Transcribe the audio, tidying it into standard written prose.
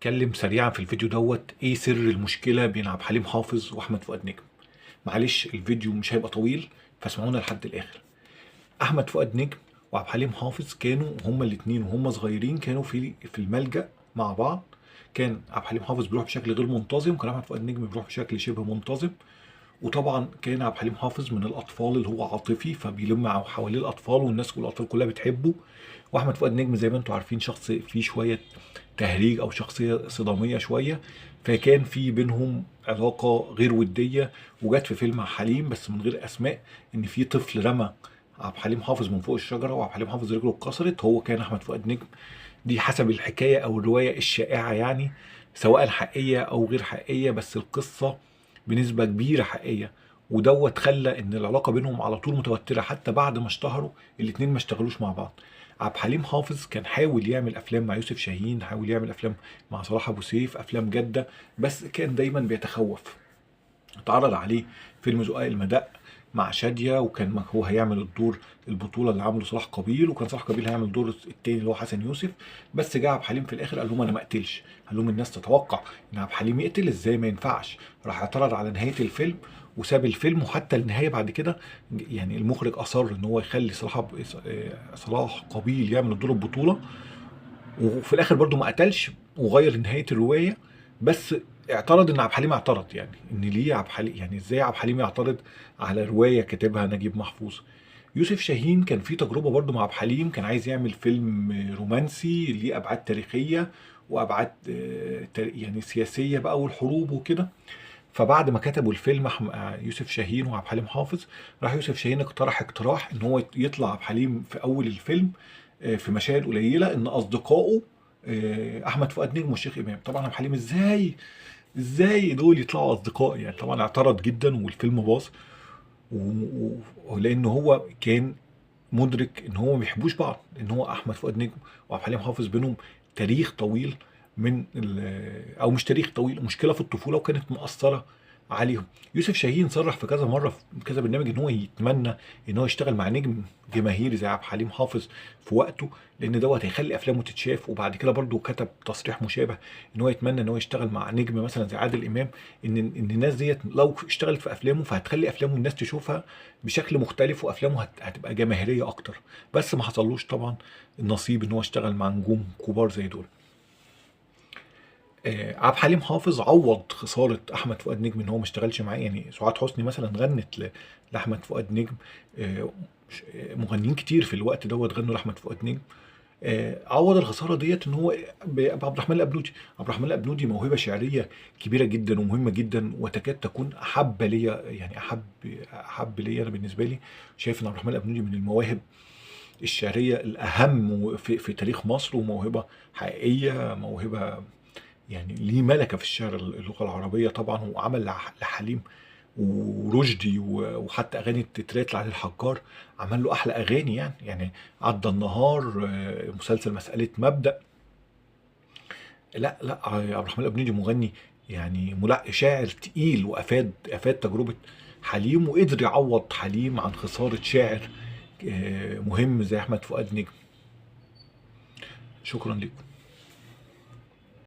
اتكلم سريعا في الفيديو دوت ايه سر المشكله بين عبد الحليم حافظ واحمد فؤاد نجم. معلش الفيديو مش هيبقى طويل فاسمعونا لحد الاخر. احمد فؤاد نجم وعبد الحليم حافظ كانوا هما الاثنين وهم صغيرين كانوا في الملجأ مع بعض. كان عبد الحليم حافظ بيروح بشكل غير منتظم، كان احمد فؤاد نجم بيروح بشكل شبه منتظم. وطبعا كان عبد الحليم حافظ من الاطفال اللي هو عاطفي فبيلم حواليه الاطفال والناس والاطفال كلها بتحبه. واحمد فؤاد نجم زي ما انتم عارفين شخص فيه شويه تهريج او شخصيه صداميه شويه، فكان في بينهم علاقه غير وديه. وجت في فيلم حليم بس من غير اسماء ان في طفل رمى عبد الحليم حافظ من فوق الشجره وعبد الحليم حافظ رجله اتكسرت، هو كان احمد فؤاد نجم. دي حسب الحكايه او الروايه الشائعه يعني، سواء حقيقيه او غير حقيقيه، بس القصه بنسبه كبيره حقيقيه. ودوت خلى ان العلاقه بينهم على طول متوتره حتى بعد ما اشتهروا. الاتنين ما اشتغلوش مع بعض. عبد الحليم حافظ كان حاول يعمل افلام مع يوسف شاهين، حاول يعمل افلام مع صلاح ابو سيف، افلام جاده، بس كان دايما بيتخوف. اتعرض عليه فيلم زقاق المدق مع شادية، وكان هو هيعمل الدور البطولة اللي عمله صلاح قابيل، وكان صلاح قابيل هيعمل الدور التاني اللي هو حسن يوسف. بس جه عبد الحليم في الاخر قال لهم انا ما اقتلش، قال لهم الناس تتوقع ان عبد الحليم يقتل ازاي، ما ينفعش. راح اعترض على نهاية الفيلم وساب الفيلم، وحتى النهاية بعد كده يعني المخرج اصر ان هو يخلي صلاح قابيل يعمل الدور البطولة، وفي الاخر برضو ما قتلش وغير نهايه الروايه. بس اعترض ان عبد الحليم اعترض، يعني ان ليه عبد الحليم، يعني ازاي عبد الحليم يعترض على روايه كاتبها نجيب محفوظ. يوسف شاهين كان في تجربه برضو مع عبد الحليم، كان عايز يعمل فيلم رومانسي ليه ابعاد تاريخيه وابعاد يعني سياسيه بقى والحروب وكده. فبعد ما كتبوا الفيلم يوسف شاهين وعبد الحليم حافظ، راح يوسف شاهين اقتراح ان هو يطلع عبد الحليم في اول الفيلم في مشاهد قليله ان اصدقائه احمد فؤاد نجم والشيخ امام. طبعا عبد الحليم ازاي دول يطلعوا اصدقاء يعني، طبعا اعترض جدا والفيلم باظ. ولان هو كان مدرك ان هو ما بيحبوش بعض، ان هو احمد فؤاد نجم وعبد الحليم حافظ بينهم تاريخ طويل من او مش تاريخ طويل، مشكله في الطفوله وكانت مؤثره عليهم. يوسف شاهين صرح في كذا مره في كذا برنامج ان هو يتمنى ان هو يشتغل مع نجم جماهيري زي عبد الحليم حافظ في وقته، لان دوت هيخلي افلامه تتشاف. وبعد كده برضه كتب تصريح مشابه ان هو يتمنى ان هو يشتغل مع نجم مثلا زي عادل امام، ان الناس ديت لو اشتغلت في افلامه فهتخلي افلامه الناس تشوفها بشكل مختلف وافلامه هتبقى جماهيريه اكتر. بس ما حصلوش طبعا النصيب ان هو اشتغل مع نجوم كبار زي دول. عبد الحليم حافظ عوض خساره احمد فؤاد نجم ان هو ما اشتغلش معاه. يعني سعاد حسني مثلا غنت لاحمد فؤاد نجم، مغنيين كتير في الوقت دوت غنوا لاحمد فؤاد نجم. عوض الخساره ديت ان هو بعبد الرحمن الابنودي. عبد الرحمن الابنودي موهبه شعريه كبيره جدا ومهمه جدا، وتكاد تكون احب ليا، يعني احب ليا انا بالنسبه لي. شايف ان عبد الرحمن الابنودي من المواهب الشعريه الاهم في تاريخ مصر، وموهبه حقيقيه، موهبه يعني ليه ملكه في الشعر اللغه العربيه طبعا. وعمل لحليم ورشدي وحتى اغاني التترات لعلي الحجار، عمل له احلى اغاني يعني عدى النهار، مسلسل مساله مبدأ. لا عبد الرحمن الابنودي مغني يعني شاعر تقيل، افاد تجربه حليم، وقدر يعوض حليم عن خساره شاعر مهم زي احمد فؤاد نجم. شكرا لكم.